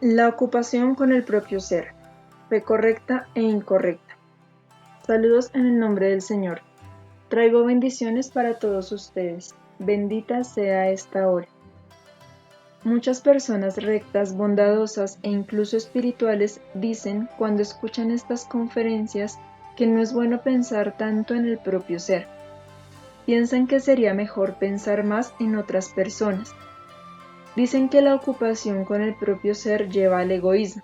La ocupación con el propio ser, fe correcta e incorrecta. Saludos en el nombre del Señor. Traigo bendiciones para todos ustedes. Bendita sea esta hora. Muchas personas rectas, bondadosas e incluso espirituales dicen cuando escuchan estas conferencias que no es bueno pensar tanto en el propio ser. Piensan que sería mejor pensar más en otras personas. Dicen que la ocupación con el propio ser lleva al egoísmo.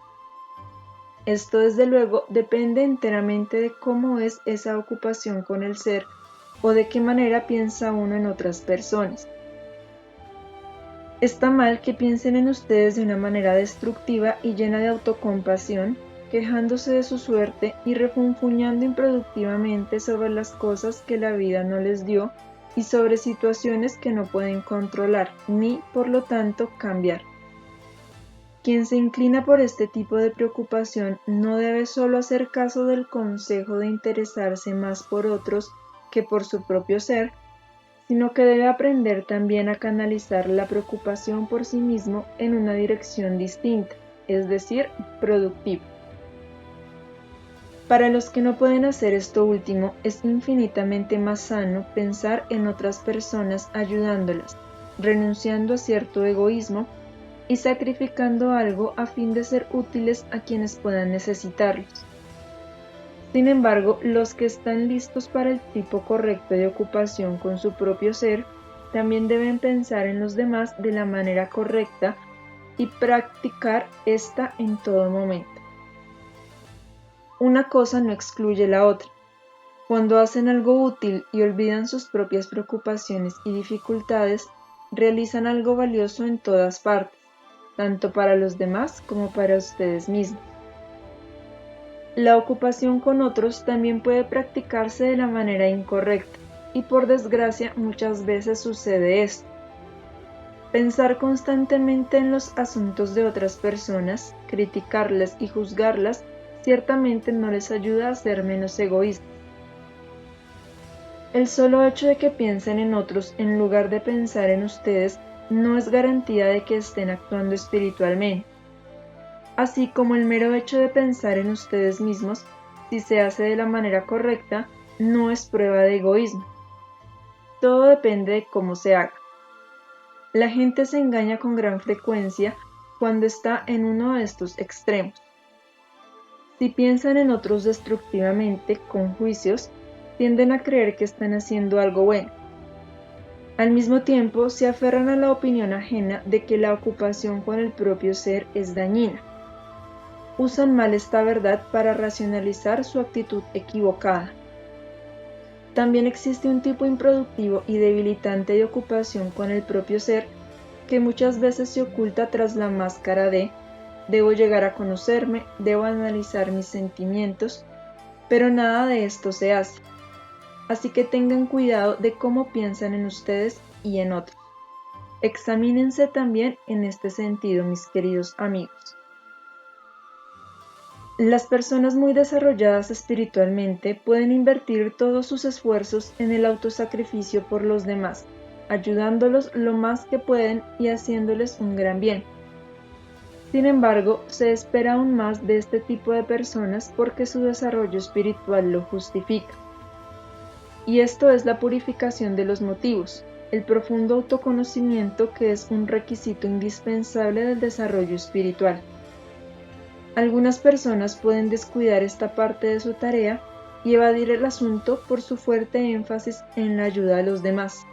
Esto desde luego depende enteramente de cómo es esa ocupación con el ser o de qué manera piensa uno en otras personas. Está mal que piensen en ustedes de una manera destructiva y llena de autocompasión, quejándose de su suerte y refunfuñando improductivamente sobre las cosas que la vida no les dio y sobre situaciones que no pueden controlar ni, por lo tanto, cambiar. Quien se inclina por este tipo de preocupación no debe solo hacer caso del consejo de interesarse más por otros que por su propio ser, sino que debe aprender también a canalizar la preocupación por sí mismo en una dirección distinta, es decir, productiva. Para los que no pueden hacer esto último, es infinitamente más sano pensar en otras personas ayudándolas, renunciando a cierto egoísmo y sacrificando algo a fin de ser útiles a quienes puedan necesitarlos. Sin embargo, los que están listos para el tipo correcto de ocupación con su propio ser, también deben pensar en los demás de la manera correcta y practicar esta en todo momento. Una cosa no excluye la otra. Cuando hacen algo útil y olvidan sus propias preocupaciones y dificultades, realizan algo valioso en todas partes, tanto para los demás como para ustedes mismos. La ocupación con otros también puede practicarse de la manera incorrecta, y por desgracia muchas veces sucede esto. Pensar constantemente en los asuntos de otras personas, criticarlas y juzgarlas, ciertamente no les ayuda a ser menos egoístas. El solo hecho de que piensen en otros en lugar de pensar en ustedes no es garantía de que estén actuando espiritualmente. Así como el mero hecho de pensar en ustedes mismos, si se hace de la manera correcta, no es prueba de egoísmo. Todo depende de cómo se haga. La gente se engaña con gran frecuencia cuando está en uno de estos extremos. Si piensan en otros destructivamente, con juicios, tienden a creer que están haciendo algo bueno. Al mismo tiempo, se aferran a la opinión ajena de que la ocupación con el propio ser es dañina. Usan mal esta verdad para racionalizar su actitud equivocada. También existe un tipo improductivo y debilitante de ocupación con el propio ser que muchas veces se oculta tras la máscara de debo llegar a conocerme, debo analizar mis sentimientos, pero nada de esto se hace. Así que tengan cuidado de cómo piensan en ustedes y en otros. Examínense también en este sentido, mis queridos amigos. Las personas muy desarrolladas espiritualmente pueden invertir todos sus esfuerzos en el autosacrificio por los demás, ayudándolos lo más que pueden y haciéndoles un gran bien. Sin embargo, se espera aún más de este tipo de personas porque su desarrollo espiritual lo justifica. Y esto es la purificación de los motivos, el profundo autoconocimiento que es un requisito indispensable del desarrollo espiritual. Algunas personas pueden descuidar esta parte de su tarea y evadir el asunto por su fuerte énfasis en la ayuda a los demás.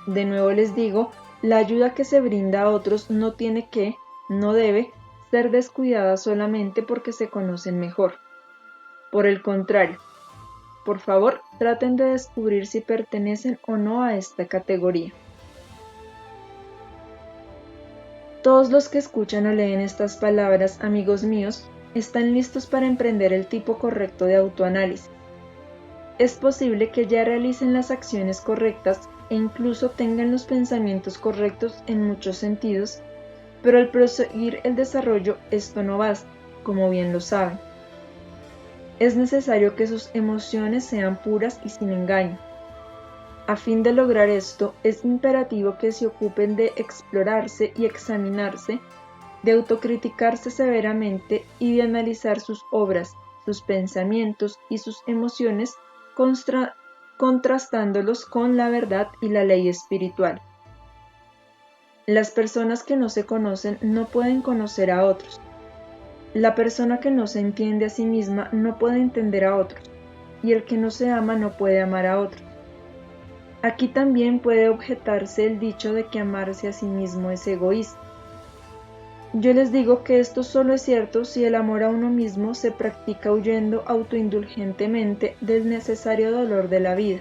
De nuevo les digo, la ayuda que se brinda a otros no debe ser descuidada solamente porque se conocen mejor. Por el contrario, por favor, traten de descubrir si pertenecen o no a esta categoría. Todos los que escuchan o leen estas palabras, amigos míos, están listos para emprender el tipo correcto de autoanálisis. Es posible que ya realicen las acciones correctas e incluso tengan los pensamientos correctos en muchos sentidos, pero al proseguir el desarrollo esto no basta, como bien lo saben. Es necesario que sus emociones sean puras y sin engaño. A fin de lograr esto, es imperativo que se ocupen de explorarse y examinarse de autocriticarse severamente y de analizar sus obras, sus pensamientos y sus emociones, contrastándolos con la verdad y la ley espiritual. Las personas que no se conocen no pueden conocer a otros. La persona que no se entiende a sí misma no puede entender a otros, y el que no se ama no puede amar a otros. Aquí también puede objetarse el dicho de que amarse a sí mismo es egoísta. Yo les digo que esto solo es cierto si el amor a uno mismo se practica huyendo autoindulgentemente del necesario dolor de la vida.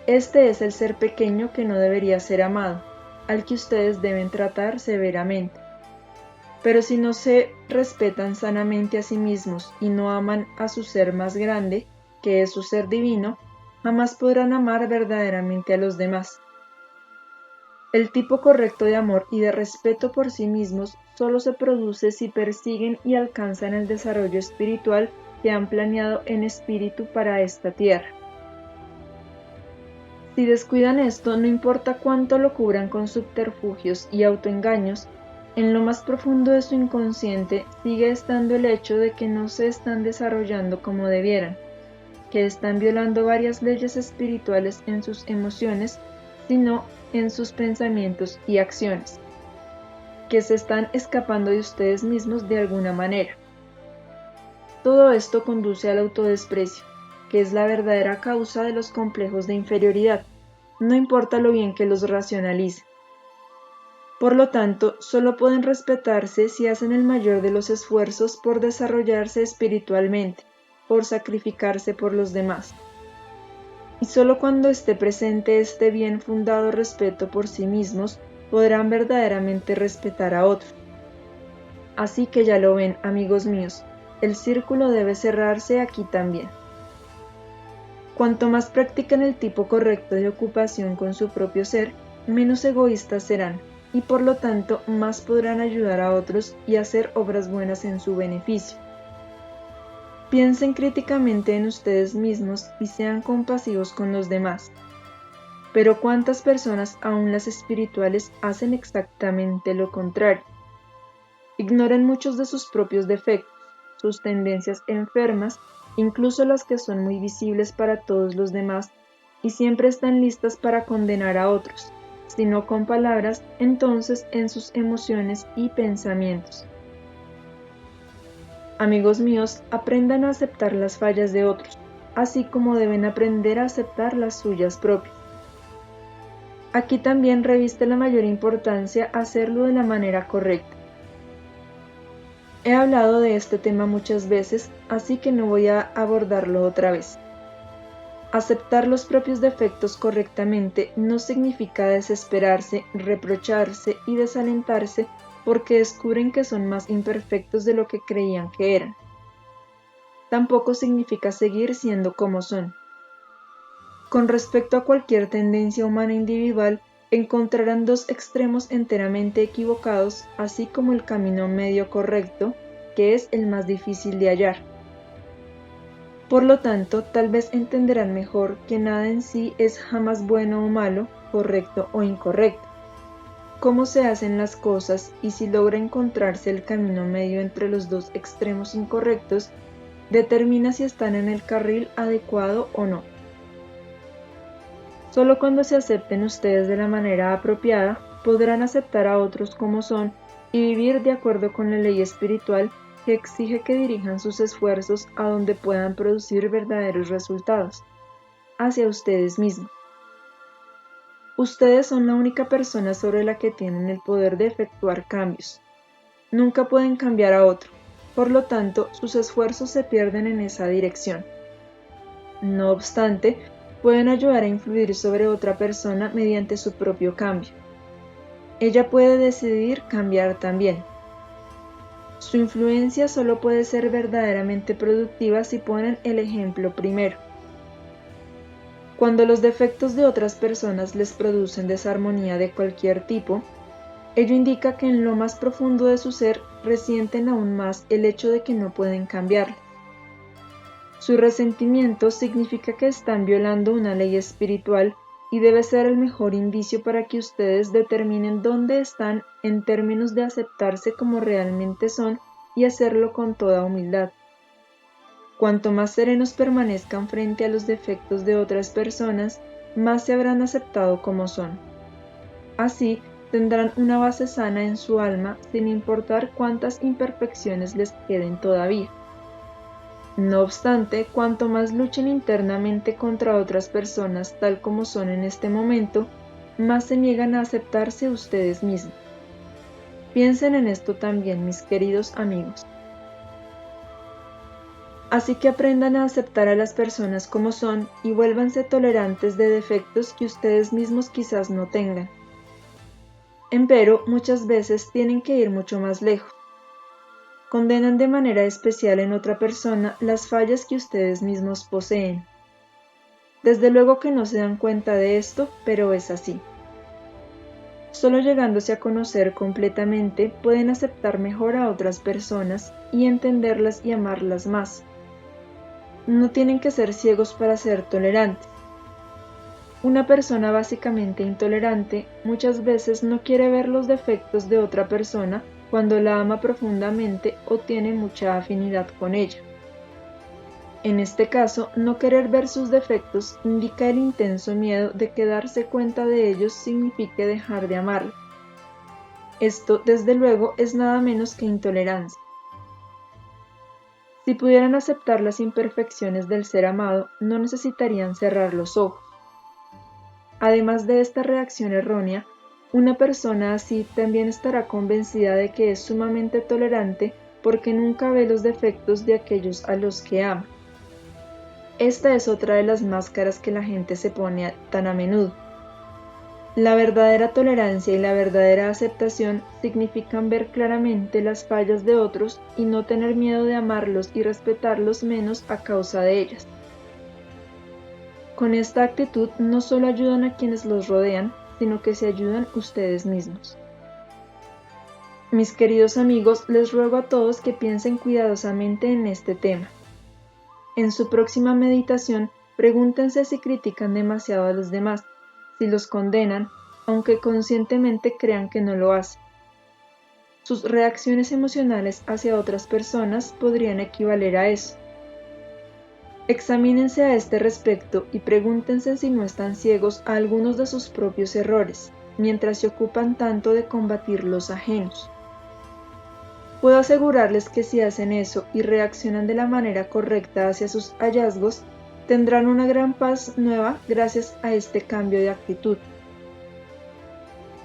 Este es el ser pequeño que no debería ser amado, al que ustedes deben tratar severamente. Pero si no se respetan sanamente a sí mismos y no aman a su ser más grande, que es su ser divino, jamás podrán amar verdaderamente a los demás. El tipo correcto de amor y de respeto por sí mismos solo se produce si persiguen y alcanzan el desarrollo espiritual que han planeado en espíritu para esta tierra. Si descuidan esto, no importa cuánto lo cubran con subterfugios y autoengaños, en lo más profundo de su inconsciente sigue estando el hecho de que no se están desarrollando como debieran, que están violando varias leyes espirituales en sus emociones, sino en sus pensamientos y acciones, que se están escapando de ustedes mismos de alguna manera. Todo esto conduce al autodesprecio, que es la verdadera causa de los complejos de inferioridad, no importa lo bien que los racionalicen. Por lo tanto, solo pueden respetarse si hacen el mayor de los esfuerzos por desarrollarse espiritualmente, por sacrificarse por los demás. Y solo cuando esté presente este bien fundado respeto por sí mismos, podrán verdaderamente respetar a otros. Así que ya lo ven, amigos míos, el círculo debe cerrarse aquí también. Cuanto más practican el tipo correcto de ocupación con su propio ser, menos egoístas serán, y por lo tanto más podrán ayudar a otros y hacer obras buenas en su beneficio. Piensen críticamente en ustedes mismos y sean compasivos con los demás. Pero ¿cuántas personas, aun las espirituales, hacen exactamente lo contrario? Ignoran muchos de sus propios defectos, sus tendencias enfermas, incluso las que son muy visibles para todos los demás, y siempre están listas para condenar a otros, si no con palabras, entonces en sus emociones y pensamientos. Amigos míos, aprendan a aceptar las fallas de otros, así como deben aprender a aceptar las suyas propias. Aquí también reviste la mayor importancia hacerlo de la manera correcta. He hablado de este tema muchas veces, así que no voy a abordarlo otra vez. Aceptar los propios defectos correctamente no significa desesperarse, reprocharse y desalentarse porque descubren que son más imperfectos de lo que creían que eran. Tampoco significa seguir siendo como son. Con respecto a cualquier tendencia humana individual, encontrarán dos extremos enteramente equivocados, así como el camino medio correcto, que es el más difícil de hallar. Por lo tanto, tal vez entenderán mejor que nada en sí es jamás bueno o malo, correcto o incorrecto. Cómo se hacen las cosas y si logra encontrarse el camino medio entre los dos extremos incorrectos, determina si están en el carril adecuado o no. Solo cuando se acepten ustedes de la manera apropiada, podrán aceptar a otros como son y vivir de acuerdo con la ley espiritual que exige que dirijan sus esfuerzos a donde puedan producir verdaderos resultados, hacia ustedes mismos. Ustedes son la única persona sobre la que tienen el poder de efectuar cambios. Nunca pueden cambiar a otro, por lo tanto, sus esfuerzos se pierden en esa dirección. No obstante, pueden ayudar a influir sobre otra persona mediante su propio cambio. Ella puede decidir cambiar también. Su influencia solo puede ser verdaderamente productiva si ponen el ejemplo primero. Cuando los defectos de otras personas les producen desarmonía de cualquier tipo, ello indica que en lo más profundo de su ser resienten aún más el hecho de que no pueden cambiarles. Su resentimiento significa que están violando una ley espiritual y debe ser el mejor indicio para que ustedes determinen dónde están en términos de aceptarse como realmente son y hacerlo con toda humildad. Cuanto más serenos permanezcan frente a los defectos de otras personas, más se habrán aceptado como son. Así, tendrán una base sana en su alma sin importar cuántas imperfecciones les queden todavía. No obstante, cuanto más luchen internamente contra otras personas tal como son en este momento, más se niegan a aceptarse ustedes mismos. Piensen en esto también, mis queridos amigos. Así que aprendan a aceptar a las personas como son y vuélvanse tolerantes de defectos que ustedes mismos quizás no tengan. Empero, muchas veces tienen que ir mucho más lejos. Condenan de manera especial en otra persona las fallas que ustedes mismos poseen. Desde luego que no se dan cuenta de esto, pero es así. Solo llegándose a conocer completamente pueden aceptar mejor a otras personas y entenderlas y amarlas más. No tienen que ser ciegos para ser tolerantes. Una persona básicamente intolerante muchas veces no quiere ver los defectos de otra persona cuando la ama profundamente o tiene mucha afinidad con ella. En este caso, no querer ver sus defectos indica el intenso miedo de que darse cuenta de ellos signifique dejar de amarlo. Esto, desde luego, es nada menos que intolerancia. Si pudieran aceptar las imperfecciones del ser amado, no necesitarían cerrar los ojos. Además de esta reacción errónea, una persona así también estará convencida de que es sumamente tolerante porque nunca ve los defectos de aquellos a los que ama. Esta es otra de las máscaras que la gente se pone tan a menudo. La verdadera tolerancia y la verdadera aceptación significan ver claramente las fallas de otros y no tener miedo de amarlos y respetarlos menos a causa de ellas. Con esta actitud no solo ayudan a quienes los rodean, sino que se ayudan ustedes mismos. Mis queridos amigos, les ruego a todos que piensen cuidadosamente en este tema. En su próxima meditación, pregúntense si critican demasiado a los demás, si los condenan, aunque conscientemente crean que no lo hacen. Sus reacciones emocionales hacia otras personas podrían equivaler a eso. Examínense a este respecto y pregúntense si no están ciegos a algunos de sus propios errores, mientras se ocupan tanto de combatir los ajenos. Puedo asegurarles que si hacen eso y reaccionan de la manera correcta hacia sus hallazgos, tendrán una gran paz nueva gracias a este cambio de actitud.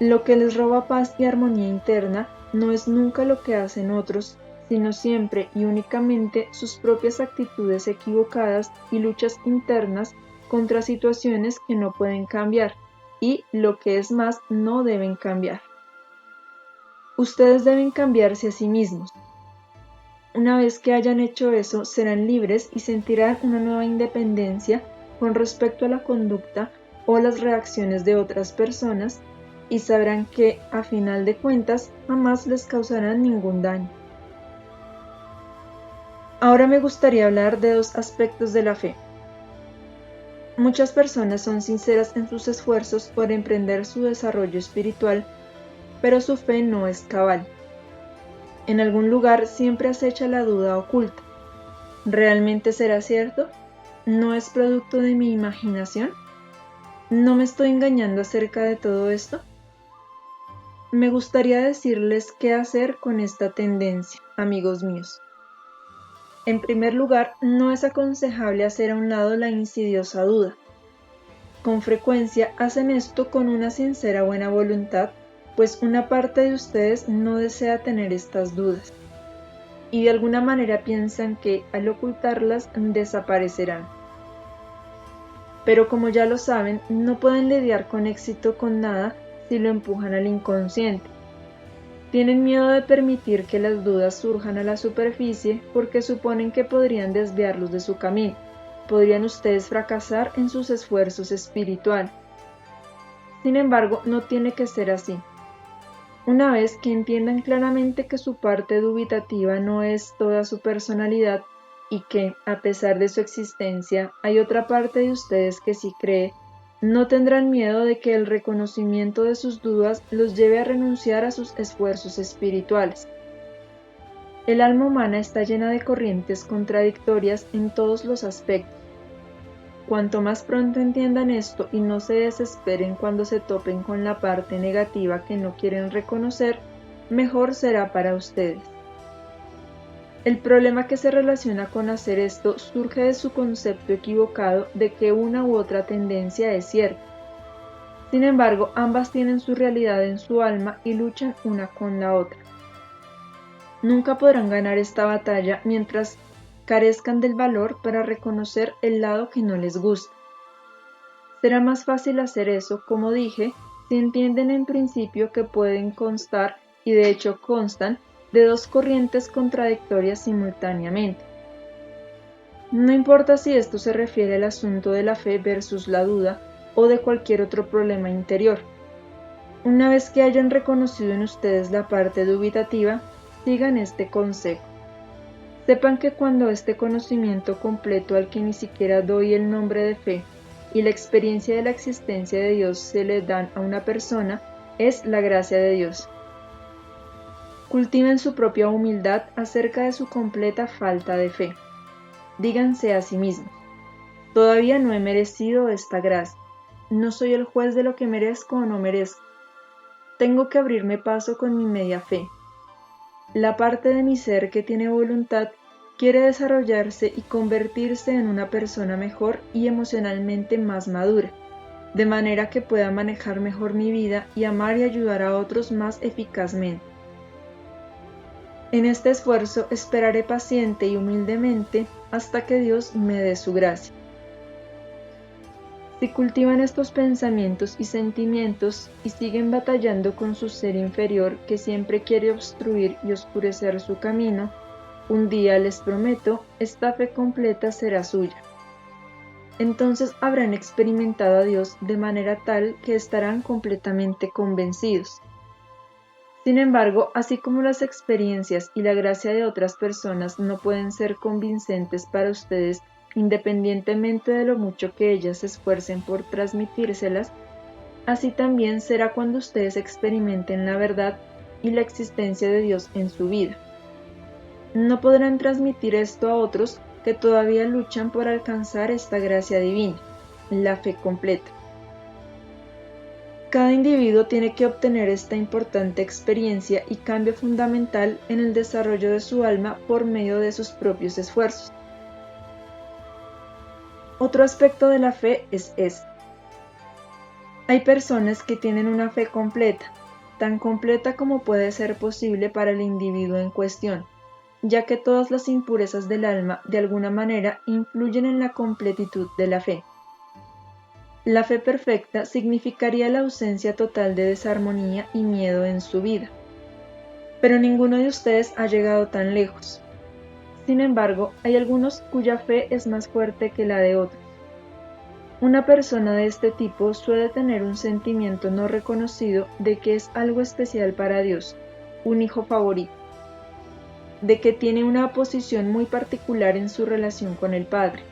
Lo que les roba paz y armonía interna no es nunca lo que hacen otros, sino siempre y únicamente sus propias actitudes equivocadas y luchas internas contra situaciones que no pueden cambiar y, lo que es más, no deben cambiar. Ustedes deben cambiarse a sí mismos. Una vez que hayan hecho eso, serán libres y sentirán una nueva independencia con respecto a la conducta o las reacciones de otras personas y sabrán que, a final de cuentas, jamás les causarán ningún daño. Ahora me gustaría hablar de dos aspectos de la fe. Muchas personas son sinceras en sus esfuerzos por emprender su desarrollo espiritual, pero su fe no es cabal. En algún lugar siempre acecha la duda oculta. ¿Realmente será cierto? ¿No es producto de mi imaginación? ¿No me estoy engañando acerca de todo esto? Me gustaría decirles qué hacer con esta tendencia, amigos míos. En primer lugar, no es aconsejable hacer a un lado la insidiosa duda. Con frecuencia hacen esto con una sincera buena voluntad, pues una parte de ustedes no desea tener estas dudas, y de alguna manera piensan que, al ocultarlas, desaparecerán. Pero como ya lo saben, no pueden lidiar con éxito con nada si lo empujan al inconsciente. Tienen miedo de permitir que las dudas surjan a la superficie porque suponen que podrían desviarlos de su camino. Podrían ustedes fracasar en sus esfuerzos espirituales. Sin embargo, no tiene que ser así. Una vez que entiendan claramente que su parte dubitativa no es toda su personalidad y que, a pesar de su existencia, hay otra parte de ustedes que sí cree, No tendrán miedo de que el reconocimiento de sus dudas los lleve a renunciar a sus esfuerzos espirituales. El alma humana está llena de corrientes contradictorias en todos los aspectos. Cuanto más pronto entiendan esto y no se desesperen cuando se topen con la parte negativa que no quieren reconocer, mejor será para ustedes. El problema que se relaciona con hacer esto surge de su concepto equivocado de que una u otra tendencia es cierta. Sin embargo, ambas tienen su realidad en su alma y luchan una con la otra. Nunca podrán ganar esta batalla mientras carezcan del valor para reconocer el lado que no les gusta. Será más fácil hacer eso, como dije, si entienden en principio que pueden constar, y de hecho constan, de dos corrientes contradictorias simultáneamente. No importa si esto se refiere al asunto de la fe versus la duda o de cualquier otro problema interior. Una vez que hayan reconocido en ustedes la parte dubitativa, sigan este consejo. Sepan que cuando este conocimiento completo al que ni siquiera doy el nombre de fe y la experiencia de la existencia de Dios se le dan a una persona, es la gracia de Dios. Cultiven su propia humildad acerca de su completa falta de fe. Díganse a sí mismos: todavía no he merecido esta gracia. No soy el juez de lo que merezco o no merezco. Tengo que abrirme paso con mi media fe. La parte de mi ser que tiene voluntad quiere desarrollarse y convertirse en una persona mejor y emocionalmente más madura, de manera que pueda manejar mejor mi vida y amar y ayudar a otros más eficazmente. En este esfuerzo esperaré paciente y humildemente hasta que Dios me dé su gracia. Si cultivan estos pensamientos y sentimientos y siguen batallando con su ser inferior que siempre quiere obstruir y oscurecer su camino, un día, les prometo, esta fe completa será suya. Entonces habrán experimentado a Dios de manera tal que estarán completamente convencidos. Sin embargo, así como las experiencias y la gracia de otras personas no pueden ser convincentes para ustedes independientemente de lo mucho que ellas se esfuercen por transmitírselas, así también será cuando ustedes experimenten la verdad y la existencia de Dios en su vida. No podrán transmitir esto a otros que todavía luchan por alcanzar esta gracia divina, la fe completa. Cada individuo tiene que obtener esta importante experiencia y cambio fundamental en el desarrollo de su alma por medio de sus propios esfuerzos. Otro aspecto de la fe es este. Hay personas que tienen una fe completa, tan completa como puede ser posible para el individuo en cuestión, ya que todas las impurezas del alma de alguna manera influyen en la completitud de la fe. La fe perfecta significaría la ausencia total de desarmonía y miedo en su vida. Pero ninguno de ustedes ha llegado tan lejos. Sin embargo, hay algunos cuya fe es más fuerte que la de otros. Una persona de este tipo suele tener un sentimiento no reconocido de que es algo especial para Dios, un hijo favorito, de que tiene una posición muy particular en su relación con el Padre,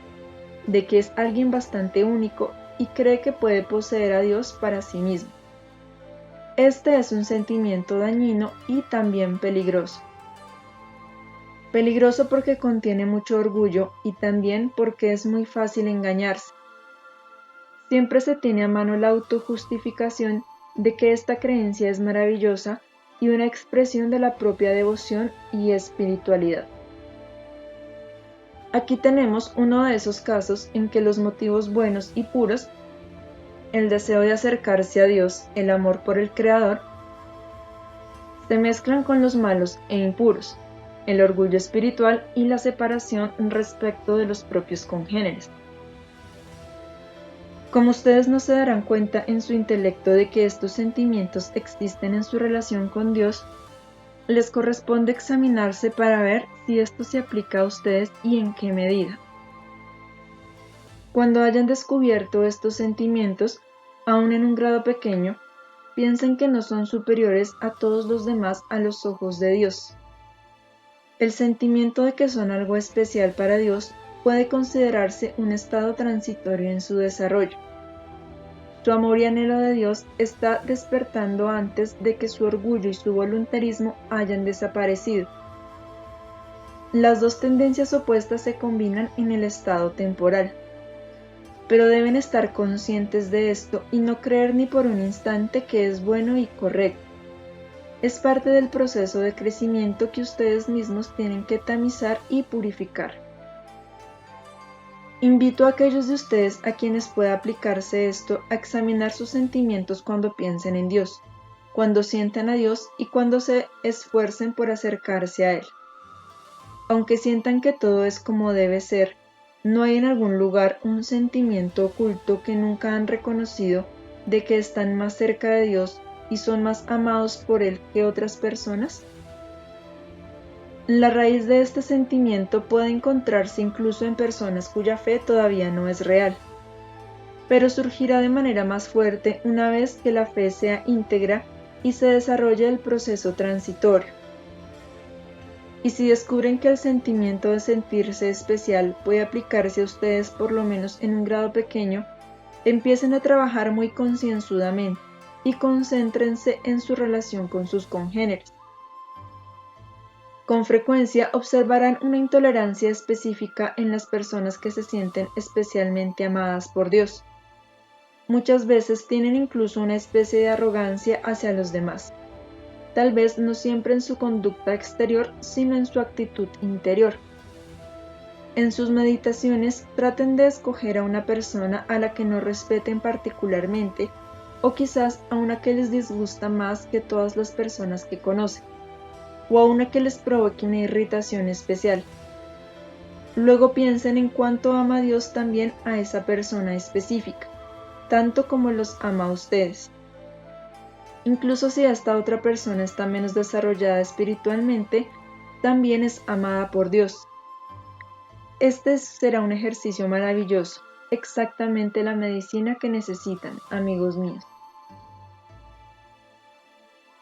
de que es alguien bastante único y cree que puede poseer a Dios para sí mismo. Este es un sentimiento dañino y también peligroso. Peligroso porque contiene mucho orgullo y también porque es muy fácil engañarse. Siempre se tiene a mano la autojustificación de que esta creencia es maravillosa y una expresión de la propia devoción y espiritualidad. Aquí tenemos uno de esos casos en que los motivos buenos y puros, el deseo de acercarse a Dios, el amor por el Creador, se mezclan con los malos e impuros, el orgullo espiritual y la separación respecto de los propios congéneres. Como ustedes no se darán cuenta en su intelecto de que estos sentimientos existen en su relación con Dios, les corresponde examinarse para ver si esto se aplica a ustedes y en qué medida. Cuando hayan descubierto estos sentimientos, aun en un grado pequeño, piensen que no son superiores a todos los demás a los ojos de Dios. El sentimiento de que son algo especial para Dios puede considerarse un estado transitorio en su desarrollo. Su amor y anhelo de Dios está despertando antes de que su orgullo y su voluntarismo hayan desaparecido. Las dos tendencias opuestas se combinan en el estado temporal, pero deben estar conscientes de esto y no creer ni por un instante que es bueno y correcto. Es parte del proceso de crecimiento que ustedes mismos tienen que tamizar y purificar. Invito a aquellos de ustedes a quienes pueda aplicarse esto a examinar sus sentimientos cuando piensen en Dios, cuando sientan a Dios y cuando se esfuercen por acercarse a Él. Aunque sientan que todo es como debe ser, ¿no hay en algún lugar un sentimiento oculto que nunca han reconocido de que están más cerca de Dios y son más amados por Él que otras personas? La raíz de este sentimiento puede encontrarse incluso en personas cuya fe todavía no es real, pero surgirá de manera más fuerte una vez que la fe sea íntegra y se desarrolle el proceso transitorio. Y si descubren que el sentimiento de sentirse especial puede aplicarse a ustedes por lo menos en un grado pequeño, empiecen a trabajar muy concienzudamente y concéntrense en su relación con sus congéneres. Con frecuencia observarán una intolerancia específica en las personas que se sienten especialmente amadas por Dios. Muchas veces tienen incluso una especie de arrogancia hacia los demás. Tal vez no siempre en su conducta exterior, sino en su actitud interior. En sus meditaciones traten de escoger a una persona a la que no respeten particularmente, o quizás a una que les disgusta más que todas las personas que conocen, o a una que les provoque una irritación especial. Luego piensen en cuánto ama Dios también a esa persona específica, tanto como los ama a ustedes. Incluso si esta otra persona está menos desarrollada espiritualmente, también es amada por Dios. Este será un ejercicio maravilloso, exactamente la medicina que necesitan, amigos míos.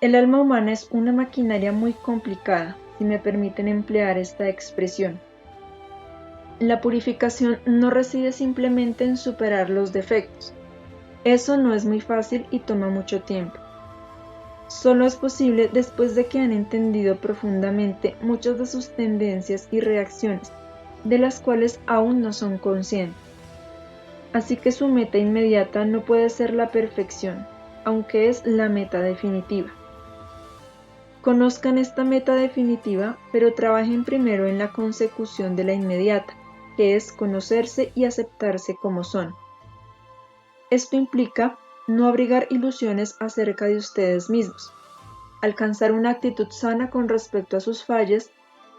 El alma humana es una maquinaria muy complicada, si me permiten emplear esta expresión. La purificación no reside simplemente en superar los defectos. Eso no es muy fácil y toma mucho tiempo. Solo es posible después de que han entendido profundamente muchas de sus tendencias y reacciones, de las cuales aún no son conscientes. Así que su meta inmediata no puede ser la perfección, aunque es la meta definitiva. Conozcan esta meta definitiva, pero trabajen primero en la consecución de la inmediata, que es conocerse y aceptarse como son. Esto implica no abrigar ilusiones acerca de ustedes mismos, alcanzar una actitud sana con respecto a sus fallas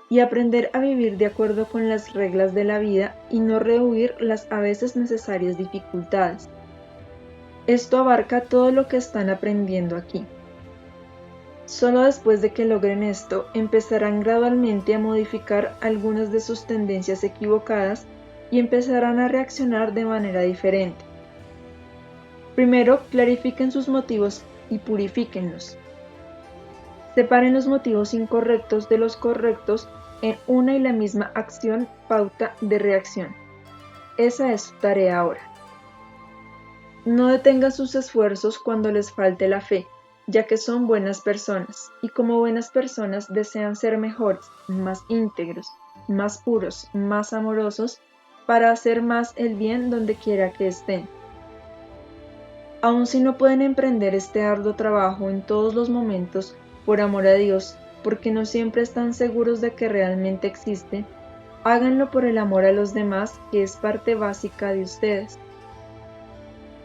y aprender a vivir de acuerdo con las reglas de la vida y no rehuir las a veces necesarias dificultades. Esto abarca todo lo que están aprendiendo aquí. Solo después de que logren esto, empezarán gradualmente a modificar algunas de sus tendencias equivocadas y empezarán a reaccionar de manera diferente. Primero, clarifiquen sus motivos y purifíquenlos. Separen los motivos incorrectos de los correctos en una y la misma acción pauta de reacción. Esa es su tarea ahora. No detengan sus esfuerzos cuando les falte la fe, ya que son buenas personas, y como buenas personas desean ser mejores, más íntegros, más puros, más amorosos, para hacer más el bien donde quiera que estén. Aun si no pueden emprender este arduo trabajo en todos los momentos, por amor a Dios, porque no siempre están seguros de que realmente existe, háganlo por el amor a los demás, que es parte básica de ustedes.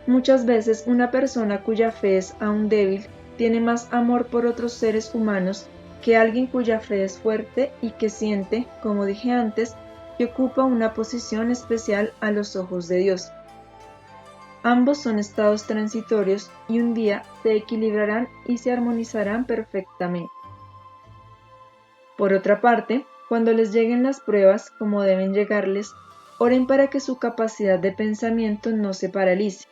Muchas veces una persona cuya fe es aún débil tiene más amor por otros seres humanos que alguien cuya fe es fuerte y que siente, como dije antes, que ocupa una posición especial a los ojos de Dios. Ambos son estados transitorios y un día se equilibrarán y se armonizarán perfectamente. Por otra parte, cuando les lleguen las pruebas, como deben llegarles, oren para que su capacidad de pensamiento no se paralice.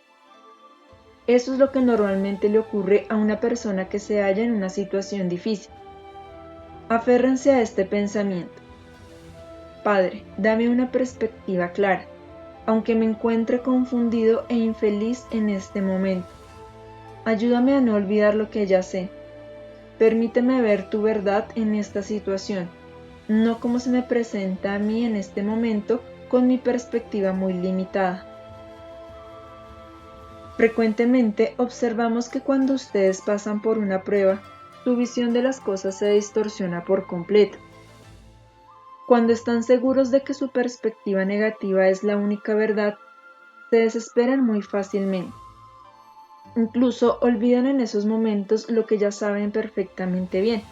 Eso es lo que normalmente le ocurre a una persona que se halla en una situación difícil. Aférrense a este pensamiento. Padre, dame una perspectiva clara. aunque me encuentre confundido e infeliz en este momento. Ayúdame a no olvidar lo que ya sé. Permíteme ver tu verdad en esta situación, no como se me presenta a mí en este momento con mi perspectiva muy limitada. Frecuentemente observamos que cuando ustedes pasan por una prueba, su visión de las cosas se distorsiona por completo. Cuando están seguros de que su perspectiva negativa es la única verdad, se desesperan muy fácilmente. Incluso olvidan en esos momentos lo que ya saben perfectamente bien.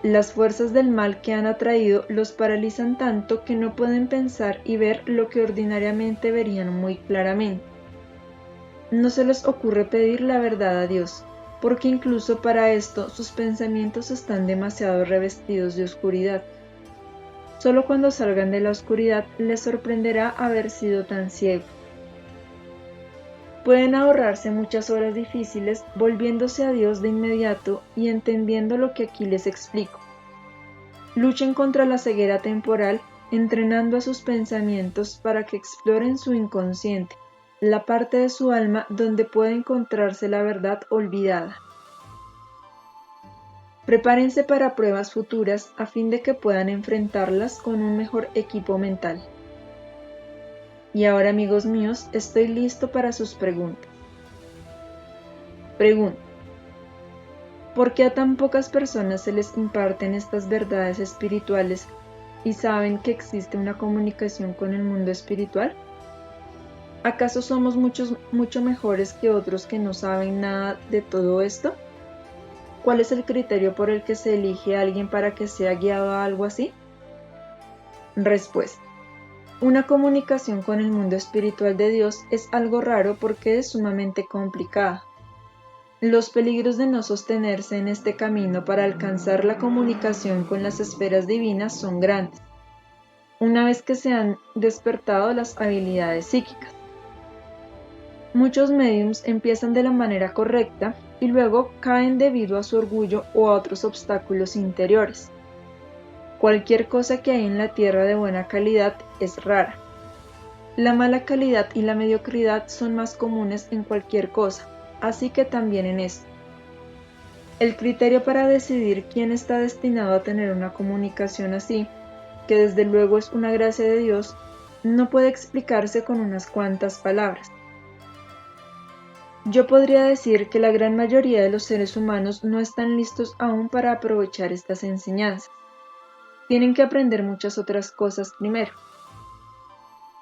Las fuerzas del mal que han atraído los paralizan tanto que no pueden pensar y ver lo que ordinariamente verían muy claramente. No se les ocurre pedir la verdad a Dios, porque incluso para esto sus pensamientos están demasiado revestidos de oscuridad. Solo cuando salgan de la oscuridad les sorprenderá haber sido tan ciegos. Pueden ahorrarse muchas horas difíciles volviéndose a Dios de inmediato y entendiendo lo que aquí les explico. Luchen contra la ceguera temporal entrenando a sus pensamientos para que exploren su inconsciente, la parte de su alma donde puede encontrarse la verdad olvidada. Prepárense para pruebas futuras a fin de que puedan enfrentarlas con un mejor equipo mental. Y ahora, amigos míos, estoy listo para sus preguntas. Pregunta: ¿por qué a tan pocas personas se les imparten estas verdades espirituales y saben que existe una comunicación con el mundo espiritual? ¿Acaso somos mucho mejores que otros que no saben nada de todo esto? ¿Cuál es el criterio por el que se elige a alguien para que sea guiado a algo así? Respuesta: una comunicación con el mundo espiritual de Dios es algo raro porque es sumamente complicada. Los peligros de no sostenerse en este camino para alcanzar la comunicación con las esferas divinas son grandes, una vez que se han despertado las habilidades psíquicas. Muchos médiums empiezan de la manera correcta y luego caen debido a su orgullo o a otros obstáculos interiores. Cualquier cosa que hay en la tierra de buena calidad es rara. La mala calidad y la mediocridad son más comunes en cualquier cosa, así que también en esto. El criterio para decidir quién está destinado a tener una comunicación así, que desde luego es una gracia de Dios, no puede explicarse con unas cuantas palabras. Yo podría decir que la gran mayoría de los seres humanos no están listos aún para aprovechar estas enseñanzas. Tienen que aprender muchas otras cosas primero.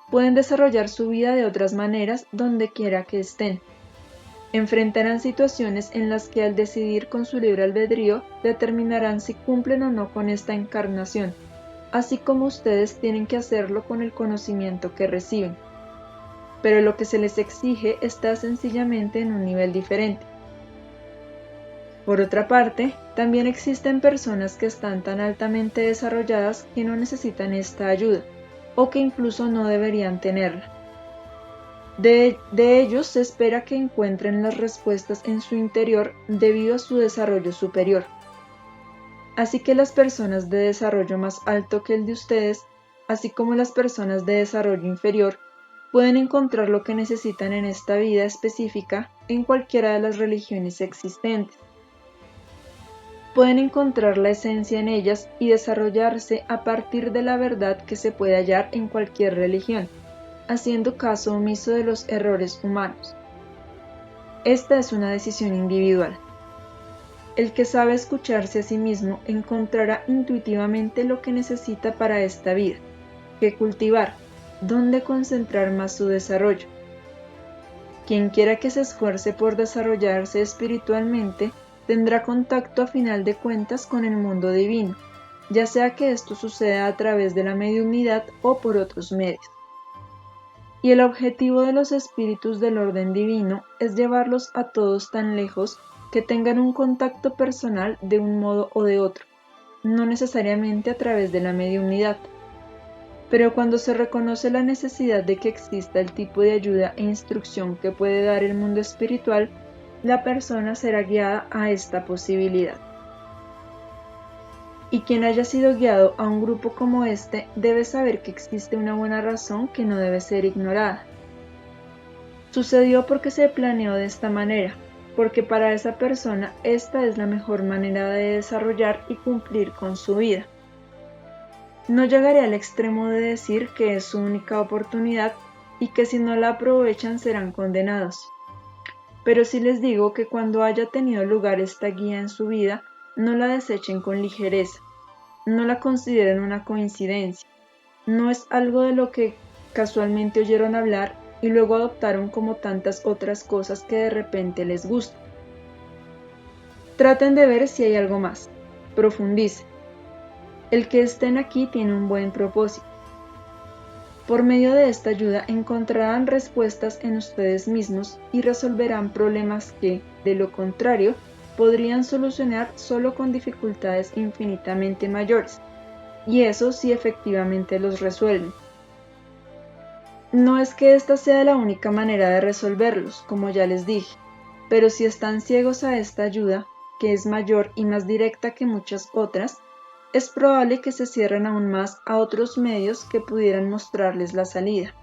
Pueden desarrollar su vida de otras maneras donde quiera que estén. Enfrentarán situaciones en las que al decidir con su libre albedrío determinarán si cumplen o no con esta encarnación, así como ustedes tienen que hacerlo con el conocimiento que reciben. Pero lo que se les exige está sencillamente en un nivel diferente. Por otra parte, también existen personas que están tan altamente desarrolladas que no necesitan esta ayuda, o que incluso no deberían tenerla. De ellos se espera que encuentren las respuestas en su interior debido a su desarrollo superior. Así que las personas de desarrollo más alto que el de ustedes, así como las personas de desarrollo inferior, pueden encontrar lo que necesitan en esta vida específica en cualquiera de las religiones existentes. Pueden encontrar la esencia en ellas y desarrollarse a partir de la verdad que se puede hallar en cualquier religión, haciendo caso omiso de los errores humanos. Esta es una decisión individual. El que sabe escucharse a sí mismo encontrará intuitivamente lo que necesita para esta vida, qué cultivar, dónde concentrar más su desarrollo. Quien quiera que se esfuerce por desarrollarse espiritualmente tendrá contacto a final de cuentas con el mundo divino, ya sea que esto suceda a través de la mediunidad o por otros medios. Y el objetivo de los espíritus del orden divino es llevarlos a todos tan lejos que tengan un contacto personal de un modo o de otro, no necesariamente a través de la mediunidad. Pero cuando se reconoce la necesidad de que exista el tipo de ayuda e instrucción que puede dar el mundo espiritual, la persona será guiada a esta posibilidad. Y quien haya sido guiado a un grupo como este debe saber que existe una buena razón que no debe ser ignorada. Sucedió porque se planeó de esta manera, porque para esa persona esta es la mejor manera de desarrollar y cumplir con su vida. No llegaré al extremo de decir que es su única oportunidad y que si no la aprovechan serán condenados. Pero sí les digo que cuando haya tenido lugar esta guía en su vida, no la desechen con ligereza, no la consideren una coincidencia, no es algo de lo que casualmente oyeron hablar y luego adoptaron como tantas otras cosas que de repente les gustan. Traten de ver si hay algo más, profundicen. El que estén aquí tiene un buen propósito. Por medio de esta ayuda encontrarán respuestas en ustedes mismos y resolverán problemas que, de lo contrario, podrían solucionar solo con dificultades infinitamente mayores, y eso sí efectivamente los resuelven. No es que esta sea la única manera de resolverlos, como ya les dije, pero si están ciegos a esta ayuda, que es mayor y más directa que muchas otras, es probable que se cierren aún más a otros medios que pudieran mostrarles la salida.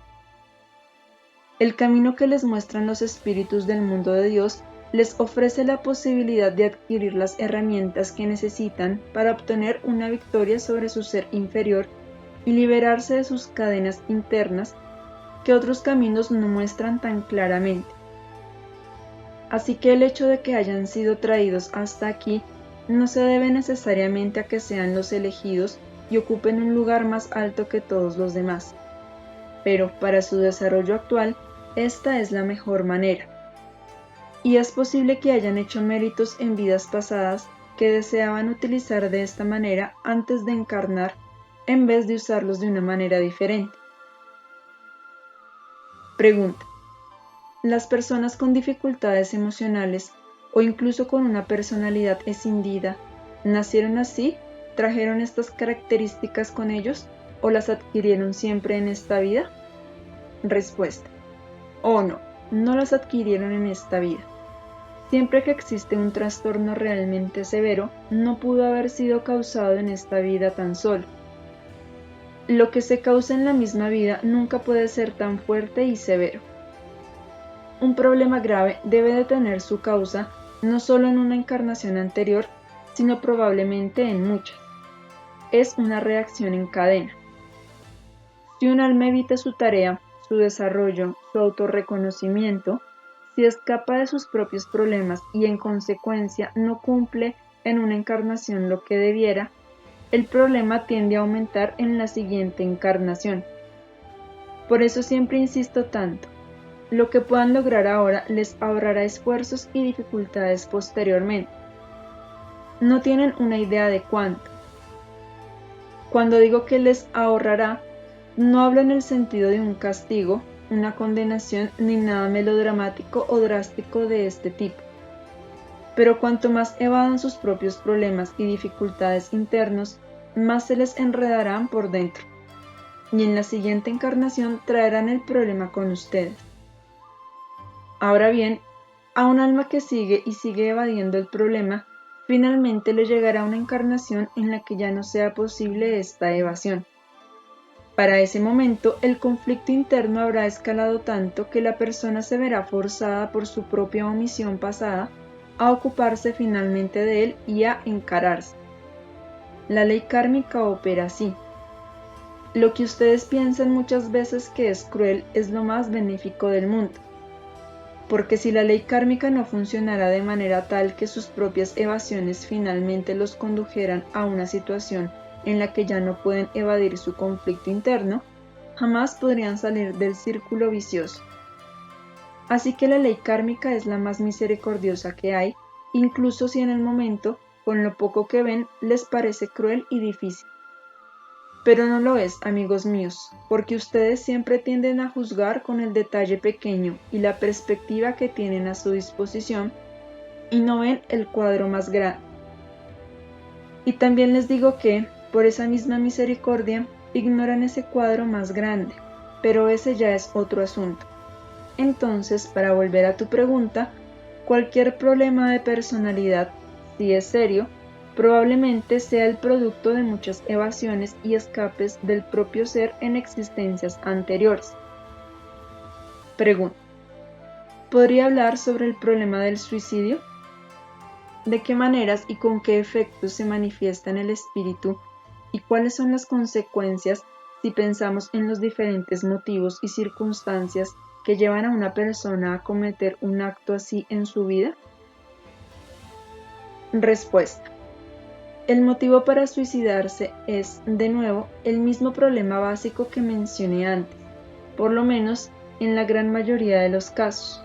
El camino que les muestran los espíritus del mundo de Dios les ofrece la posibilidad de adquirir las herramientas que necesitan para obtener una victoria sobre su ser inferior y liberarse de sus cadenas internas que otros caminos no muestran tan claramente. Así que el hecho de que hayan sido traídos hasta aquí no se debe necesariamente a que sean los elegidos y ocupen un lugar más alto que todos los demás. Pero para su desarrollo actual, esta es la mejor manera. Y es posible que hayan hecho méritos en vidas pasadas que deseaban utilizar de esta manera antes de encarnar, en vez de usarlos de una manera diferente. Pregunta: ¿las personas con dificultades emocionales o incluso con una personalidad escindida nacieron así, trajeron estas características con ellos o las adquirieron siempre en esta vida? Respuesta: oh no, no las adquirieron en esta vida. Siempre que existe un trastorno realmente severo, no pudo haber sido causado en esta vida tan solo. Lo que se causa en la misma vida nunca puede ser tan fuerte y severo. Un problema grave debe de tener su causa no solo en una encarnación anterior, sino probablemente en muchas. Es una reacción en cadena. Si un alma evita su tarea, su desarrollo, su autorreconocimiento, si escapa de sus propios problemas y en consecuencia no cumple en una encarnación lo que debiera, el problema tiende a aumentar en la siguiente encarnación. Por eso siempre insisto tanto. Lo que puedan lograr ahora les ahorrará esfuerzos y dificultades posteriormente. No tienen una idea de cuánto. Cuando digo que les ahorrará, no hablo en el sentido de un castigo, una condenación ni nada melodramático o drástico de este tipo. Pero cuanto más evadan sus propios problemas y dificultades internos, más se les enredarán por dentro. Y en la siguiente encarnación traerán el problema con ustedes. Ahora bien, a un alma que sigue y sigue evadiendo el problema, finalmente le llegará una encarnación en la que ya no sea posible esta evasión. Para ese momento, el conflicto interno habrá escalado tanto que la persona se verá forzada por su propia omisión pasada a ocuparse finalmente de él y a encararse. La ley kármica opera así. Lo que ustedes piensan muchas veces que es cruel es lo más benéfico del mundo. Porque si la ley kármica no funcionara de manera tal que sus propias evasiones finalmente los condujeran a una situación en la que ya no pueden evadir su conflicto interno, jamás podrían salir del círculo vicioso. Así que la ley kármica es la más misericordiosa que hay, incluso si en el momento, con lo poco que ven, les parece cruel y difícil. Pero no lo es, amigos míos, porque ustedes siempre tienden a juzgar con el detalle pequeño y la perspectiva que tienen a su disposición y no ven el cuadro más grande. Y también les digo que, por esa misma misericordia, ignoran ese cuadro más grande, pero ese ya es otro asunto. Entonces, para volver a tu pregunta, cualquier problema de personalidad, si es serio, probablemente sea el producto de muchas evasiones y escapes del propio ser en existencias anteriores. Pregunta: ¿podría hablar sobre el problema del suicidio? ¿De qué maneras y con qué efectos se manifiesta en el espíritu y cuáles son las consecuencias si pensamos en los diferentes motivos y circunstancias que llevan a una persona a cometer un acto así en su vida? Respuesta: el motivo para suicidarse es, de nuevo, el mismo problema básico que mencioné antes, por lo menos en la gran mayoría de los casos: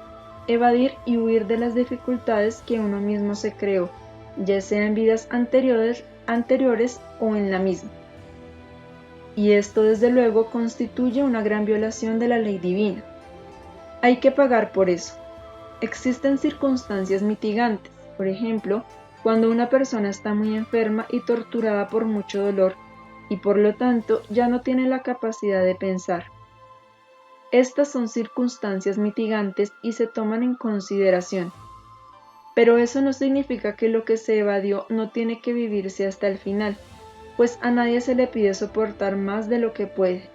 evadir y huir de las dificultades que uno mismo se creó, ya sea en vidas anteriores o en la misma. Y esto desde luego constituye una gran violación de la ley divina. Hay que pagar por eso. Existen circunstancias mitigantes, por ejemplo, cuando una persona está muy enferma y torturada por mucho dolor, y por lo tanto ya no tiene la capacidad de pensar. Estas son circunstancias mitigantes y se toman en consideración. Pero eso no significa que lo que se evadió no tiene que vivirse hasta el final, pues a nadie se le pide soportar más de lo que puede.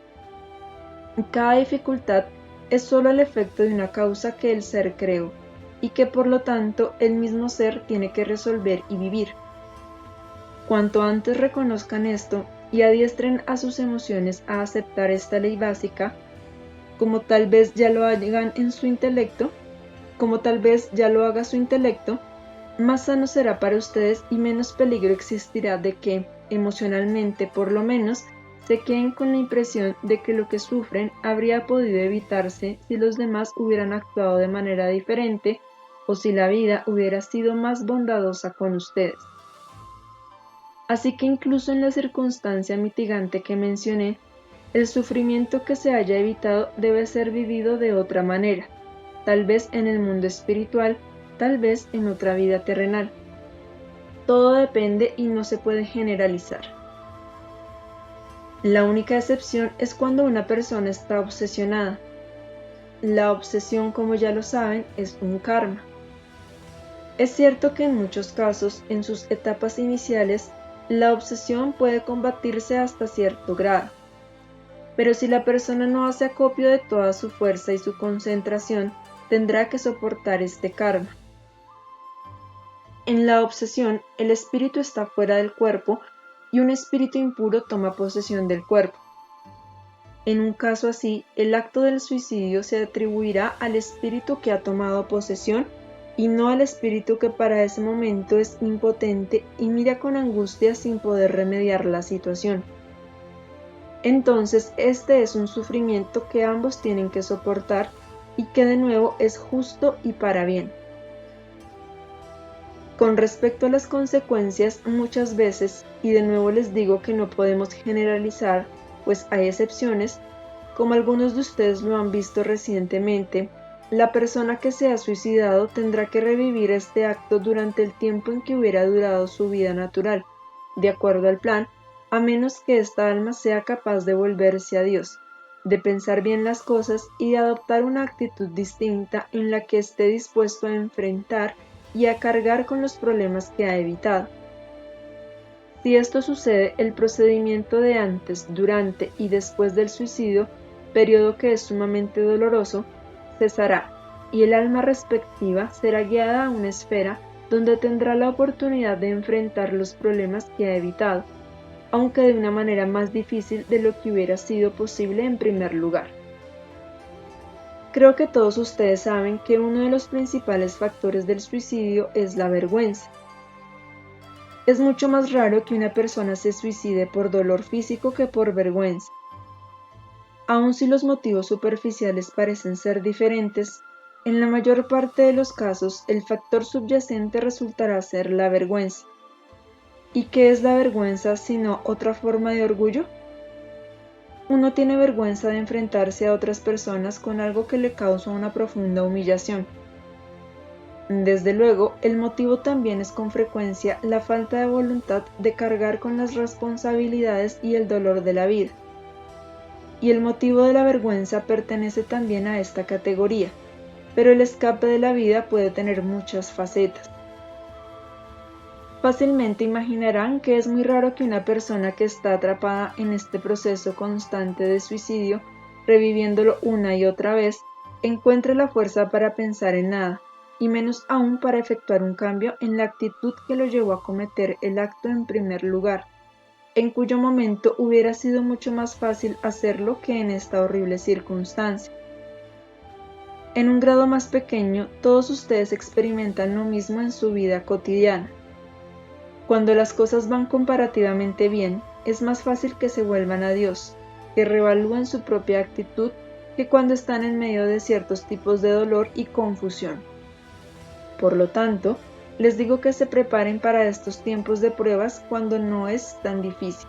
Cada dificultad es solo el efecto de una causa que el ser creó, y que por lo tanto el mismo ser tiene que resolver y vivir. Cuanto antes reconozcan esto y adiestren a sus emociones a aceptar esta ley básica, como tal vez ya lo hagan en su intelecto, más sano será para ustedes y menos peligro existirá de que, emocionalmente por lo menos, se queden con la impresión de que lo que sufren habría podido evitarse si los demás hubieran actuado de manera diferente o si la vida hubiera sido más bondadosa con ustedes. Así que incluso en la circunstancia mitigante que mencioné, el sufrimiento que se haya evitado debe ser vivido de otra manera, tal vez en el mundo espiritual, tal vez en otra vida terrenal. Todo depende y no se puede generalizar. La única excepción es cuando una persona está obsesionada. La obsesión, como ya lo saben, es un karma. Es cierto que en muchos casos, en sus etapas iniciales, la obsesión puede combatirse hasta cierto grado. Pero si la persona no hace acopio de toda su fuerza y su concentración, tendrá que soportar este karma. En la obsesión, el espíritu está fuera del cuerpo y un espíritu impuro toma posesión del cuerpo. En un caso así, el acto del suicidio se atribuirá al espíritu que ha tomado posesión y no al espíritu que para ese momento es impotente y mira con angustia sin poder remediar la situación. Entonces, este es un sufrimiento que ambos tienen que soportar y que de nuevo es justo y para bien. Con respecto a las consecuencias, muchas veces, y de nuevo les digo que no podemos generalizar, pues hay excepciones, como algunos de ustedes lo han visto recientemente, la persona que se ha suicidado tendrá que revivir este acto durante el tiempo en que hubiera durado su vida natural, de acuerdo al plan, a menos que esta alma sea capaz de volverse a Dios, de pensar bien las cosas y de adoptar una actitud distinta en la que esté dispuesto a enfrentar y a cargar con los problemas que ha evitado. Si esto sucede, el procedimiento de antes, durante y después del suicidio, periodo que es sumamente doloroso, cesará, y el alma respectiva será guiada a una esfera donde tendrá la oportunidad de enfrentar los problemas que ha evitado, aunque de una manera más difícil de lo que hubiera sido posible en primer lugar. Creo que todos ustedes saben que uno de los principales factores del suicidio es la vergüenza. Es mucho más raro que una persona se suicide por dolor físico que por vergüenza. Aun si los motivos superficiales parecen ser diferentes, en la mayor parte de los casos el factor subyacente resultará ser la vergüenza. ¿Y qué es la vergüenza sino otra forma de orgullo? Uno tiene vergüenza de enfrentarse a otras personas con algo que le causa una profunda humillación. Desde luego, el motivo también es con frecuencia la falta de voluntad de cargar con las responsabilidades y el dolor de la vida. Y el motivo de la vergüenza pertenece también a esta categoría, pero el escape de la vida puede tener muchas facetas. Fácilmente imaginarán que es muy raro que una persona que está atrapada en este proceso constante de suicidio, reviviéndolo una y otra vez, encuentre la fuerza para pensar en nada, y menos aún para efectuar un cambio en la actitud que lo llevó a cometer el acto en primer lugar, en cuyo momento hubiera sido mucho más fácil hacerlo que en esta horrible circunstancia. En un grado más pequeño, todos ustedes experimentan lo mismo en su vida cotidiana. Cuando las cosas van comparativamente bien, es más fácil que se vuelvan a Dios, que revalúen su propia actitud, que cuando están en medio de ciertos tipos de dolor y confusión. Por lo tanto, les digo que se preparen para estos tiempos de pruebas cuando no es tan difícil.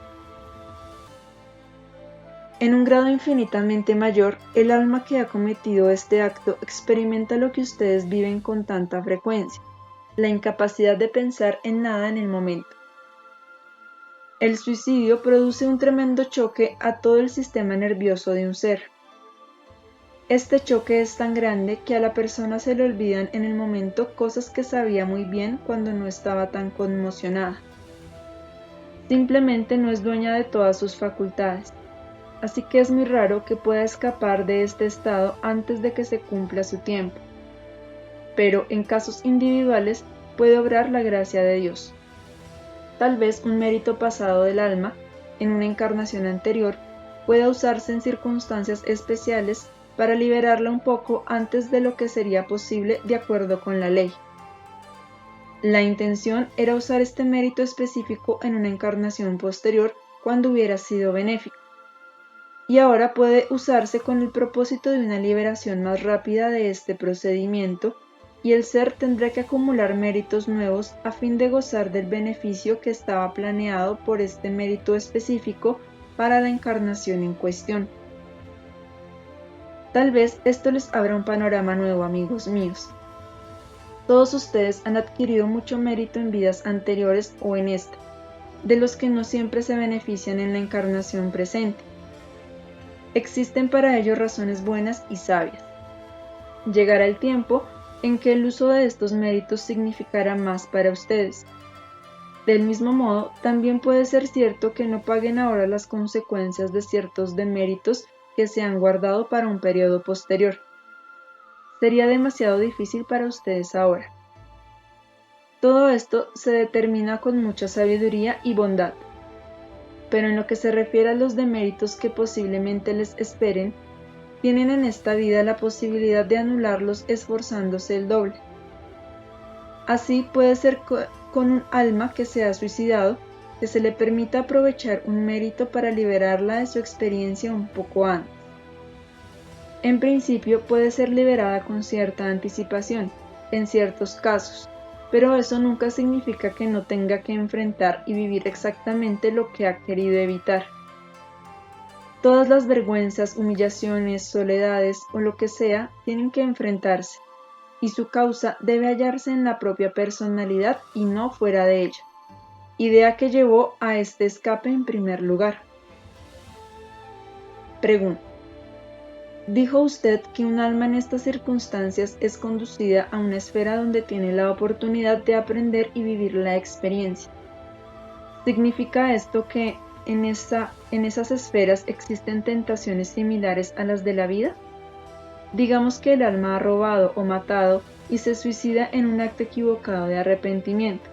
En un grado infinitamente mayor, el alma que ha cometido este acto experimenta lo que ustedes viven con tanta frecuencia, la incapacidad de pensar en nada en el momento. El suicidio produce un tremendo choque a todo el sistema nervioso de un ser. Este choque es tan grande que a la persona se le olvidan en el momento cosas que sabía muy bien cuando no estaba tan conmocionada. Simplemente no es dueña de todas sus facultades, así que es muy raro que pueda escapar de este estado antes de que se cumpla su tiempo. Pero en casos individuales puede obrar la gracia de Dios. Tal vez un mérito pasado del alma, en una encarnación anterior, pueda usarse en circunstancias especiales para liberarla un poco antes de lo que sería posible de acuerdo con la ley. La intención era usar este mérito específico en una encarnación posterior cuando hubiera sido benéfico, y ahora puede usarse con el propósito de una liberación más rápida de este procedimiento, y el ser tendrá que acumular méritos nuevos a fin de gozar del beneficio que estaba planeado por este mérito específico para la encarnación en cuestión. Tal vez esto les abra un panorama nuevo, amigos míos. Todos ustedes han adquirido mucho mérito en vidas anteriores o en esta, de los que no siempre se benefician en la encarnación presente. Existen para ello razones buenas y sabias. Llegará el tiempo en que el uso de estos méritos significará más para ustedes. Del mismo modo, también puede ser cierto que no paguen ahora las consecuencias de ciertos deméritos que se han guardado para un periodo posterior. Sería demasiado difícil para ustedes ahora. Todo esto se determina con mucha sabiduría y bondad. Pero en lo que se refiere a los deméritos que posiblemente les esperen, tienen en esta vida la posibilidad de anularlos esforzándose el doble. Así puede ser con un alma que se ha suicidado, que se le permita aprovechar un mérito para liberarla de su experiencia un poco antes. En principio puede ser liberada con cierta anticipación, en ciertos casos, pero eso nunca significa que no tenga que enfrentar y vivir exactamente lo que ha querido evitar. Todas las vergüenzas, humillaciones, soledades o lo que sea tienen que enfrentarse, y su causa debe hallarse en la propia personalidad y no fuera de ella, idea que llevó a este escape en primer lugar. Pregunta: ¿dijo usted que un alma en estas circunstancias es conducida a una esfera donde tiene la oportunidad de aprender y vivir la experiencia? ¿Significa esto que en esas esferas existen tentaciones similares a las de la vida? Digamos que el alma ha robado o matado y se suicida en un acto equivocado de arrepentimiento.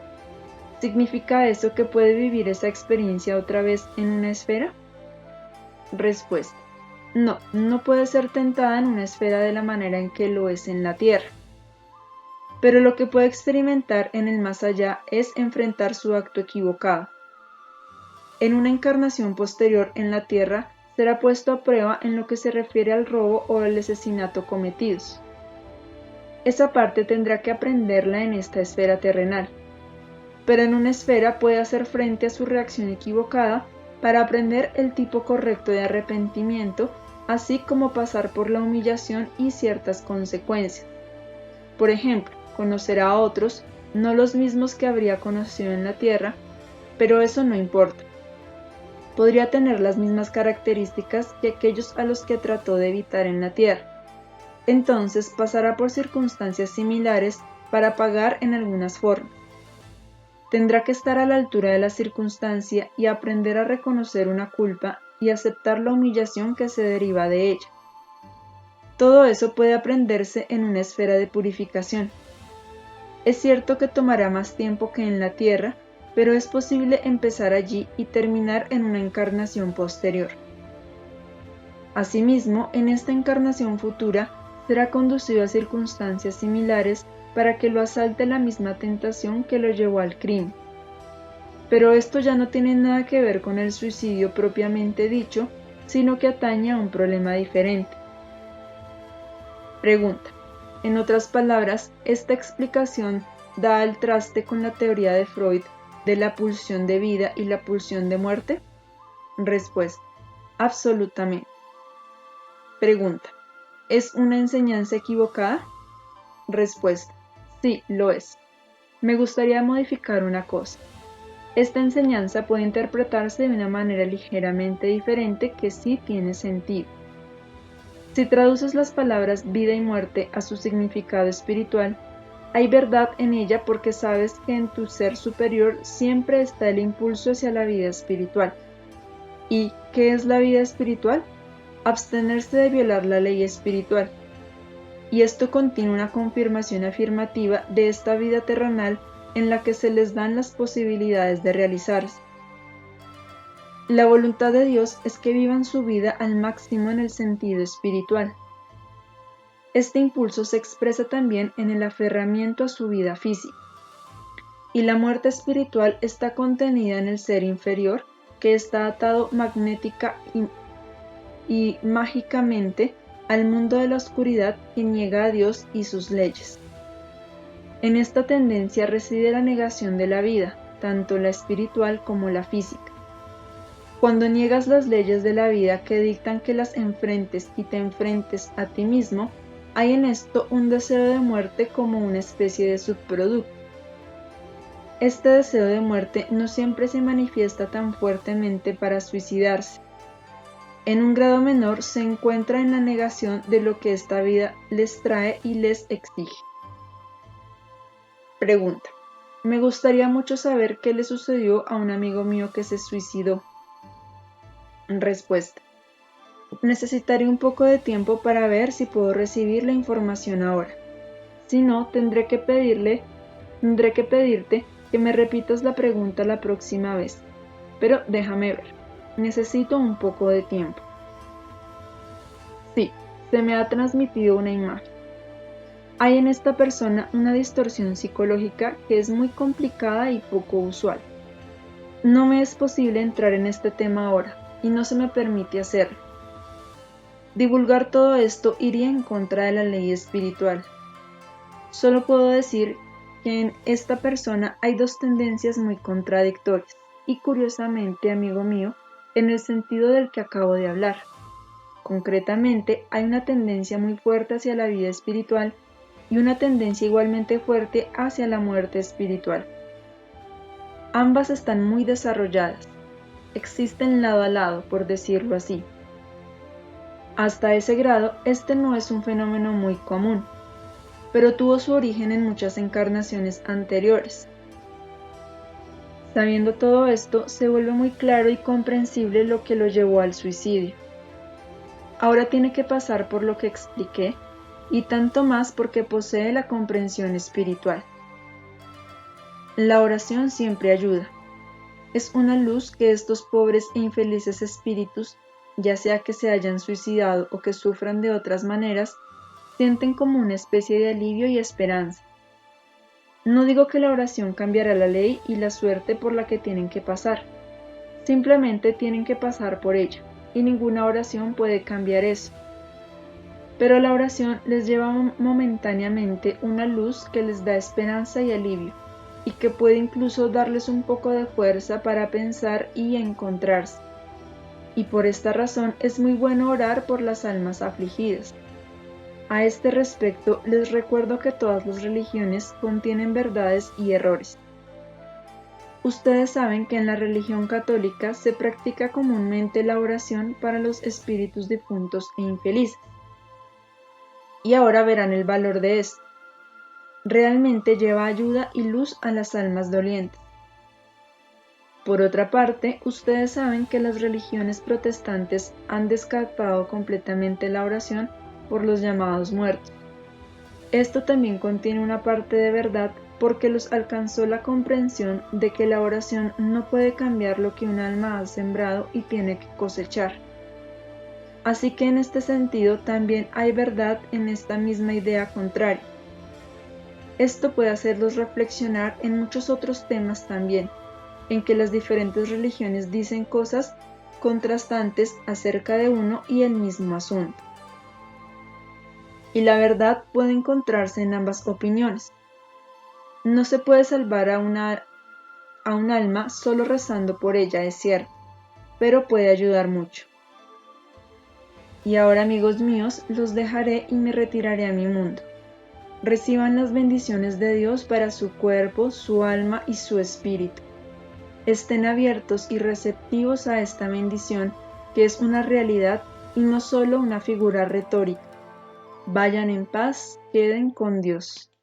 ¿Significa eso que puede vivir esa experiencia otra vez en una esfera? Respuesta: no, no puede ser tentada en una esfera de la manera en que lo es en la Tierra. Pero lo que puede experimentar en el más allá es enfrentar su acto equivocado. En una encarnación posterior en la Tierra será puesto a prueba en lo que se refiere al robo o al asesinato cometidos. Esa parte tendrá que aprenderla en esta esfera terrenal, pero en una esfera puede hacer frente a su reacción equivocada para aprender el tipo correcto de arrepentimiento, así como pasar por la humillación y ciertas consecuencias. Por ejemplo, conocerá a otros, no los mismos que habría conocido en la Tierra, pero eso no importa. Podría tener las mismas características que aquellos a los que trató de evitar en la Tierra. Entonces pasará por circunstancias similares para pagar en algunas formas. Tendrá que estar a la altura de la circunstancia y aprender a reconocer una culpa y aceptar la humillación que se deriva de ella. Todo eso puede aprenderse en una esfera de purificación. Es cierto que tomará más tiempo que en la Tierra, pero es posible empezar allí y terminar en una encarnación posterior. Asimismo, en esta encarnación futura, será conducido a circunstancias similares para que lo asalte la misma tentación que lo llevó al crimen. Pero esto ya no tiene nada que ver con el suicidio propiamente dicho, sino que atañe a un problema diferente. Pregunta. En otras palabras, esta explicación da al traste con la teoría de Freud de la pulsión de vida y la pulsión de muerte. Respuesta. Absolutamente. Pregunta. ¿Es una enseñanza equivocada? Respuesta. Sí, lo es. Me gustaría modificar una cosa. Esta enseñanza puede interpretarse de una manera ligeramente diferente que sí tiene sentido. Si traduces las palabras vida y muerte a su significado espiritual, hay verdad en ella porque sabes que en tu ser superior siempre está el impulso hacia la vida espiritual. ¿Y qué es la vida espiritual? Abstenerse de violar la ley espiritual. Y esto contiene una confirmación afirmativa de esta vida terrenal en la que se les dan las posibilidades de realizarse. La voluntad de Dios es que vivan su vida al máximo en el sentido espiritual. Este impulso se expresa también en el aferramiento a su vida física. Y la muerte espiritual está contenida en el ser inferior, que está atado magnética y mágicamente al mundo de la oscuridad que niega a Dios y sus leyes. En esta tendencia reside la negación de la vida, tanto la espiritual como la física. Cuando niegas las leyes de la vida que dictan que las enfrentes y te enfrentes a ti mismo, hay en esto un deseo de muerte como una especie de subproducto. Este deseo de muerte no siempre se manifiesta tan fuertemente para suicidarse. En un grado menor se encuentra en la negación de lo que esta vida les trae y les exige. Pregunta. Me gustaría mucho saber qué le sucedió a un amigo mío que se suicidó. Respuesta. Necesitaré un poco de tiempo para ver si puedo recibir la información ahora. Si no, tendré que pedirte que me repitas la pregunta la próxima vez. Pero déjame ver. Necesito un poco de tiempo. Sí, se me ha transmitido una imagen. Hay en esta persona una distorsión psicológica que es muy complicada y poco usual. No me es posible entrar en este tema ahora, y no se me permite hacerlo. Divulgar todo esto iría en contra de la ley espiritual. Solo puedo decir que en esta persona hay dos tendencias muy contradictorias, y curiosamente, amigo mío, en el sentido del que acabo de hablar. Concretamente, hay una tendencia muy fuerte hacia la vida espiritual y una tendencia igualmente fuerte hacia la muerte espiritual. Ambas están muy desarrolladas, existen lado a lado, por decirlo así. Hasta ese grado, este no es un fenómeno muy común, pero tuvo su origen en muchas encarnaciones anteriores. Sabiendo todo esto, se vuelve muy claro y comprensible lo que lo llevó al suicidio. Ahora tiene que pasar por lo que expliqué, y tanto más porque posee la comprensión espiritual. La oración siempre ayuda. Es una luz que estos pobres e infelices espíritus, ya sea que se hayan suicidado o que sufran de otras maneras, sienten como una especie de alivio y esperanza. No digo que la oración cambiará la ley y la suerte por la que tienen que pasar. Simplemente tienen que pasar por ella, y ninguna oración puede cambiar eso. Pero la oración les lleva momentáneamente una luz que les da esperanza y alivio, y que puede incluso darles un poco de fuerza para pensar y encontrarse. Y por esta razón es muy bueno orar por las almas afligidas. A este respecto, les recuerdo que todas las religiones contienen verdades y errores. Ustedes saben que en la religión católica se practica comúnmente la oración para los espíritus difuntos e infelices. Y ahora verán el valor de esto. Realmente lleva ayuda y luz a las almas dolientes. Por otra parte, ustedes saben que las religiones protestantes han descartado completamente la oración por los llamados muertos. Esto también contiene una parte de verdad porque los alcanzó la comprensión de que la oración no puede cambiar lo que un alma ha sembrado y tiene que cosechar. Así que en este sentido también hay verdad en esta misma idea contraria. Esto puede hacerlos reflexionar en muchos otros temas también, en que las diferentes religiones dicen cosas contrastantes acerca de uno y el mismo asunto. Y la verdad puede encontrarse en ambas opiniones. No se puede salvar a un alma solo rezando por ella, es cierto, pero puede ayudar mucho. Y ahora, amigos míos, los dejaré y me retiraré a mi mundo. Reciban las bendiciones de Dios para su cuerpo, su alma y su espíritu. Estén abiertos y receptivos a esta bendición, que es una realidad y no solo una figura retórica. Vayan en paz, queden con Dios.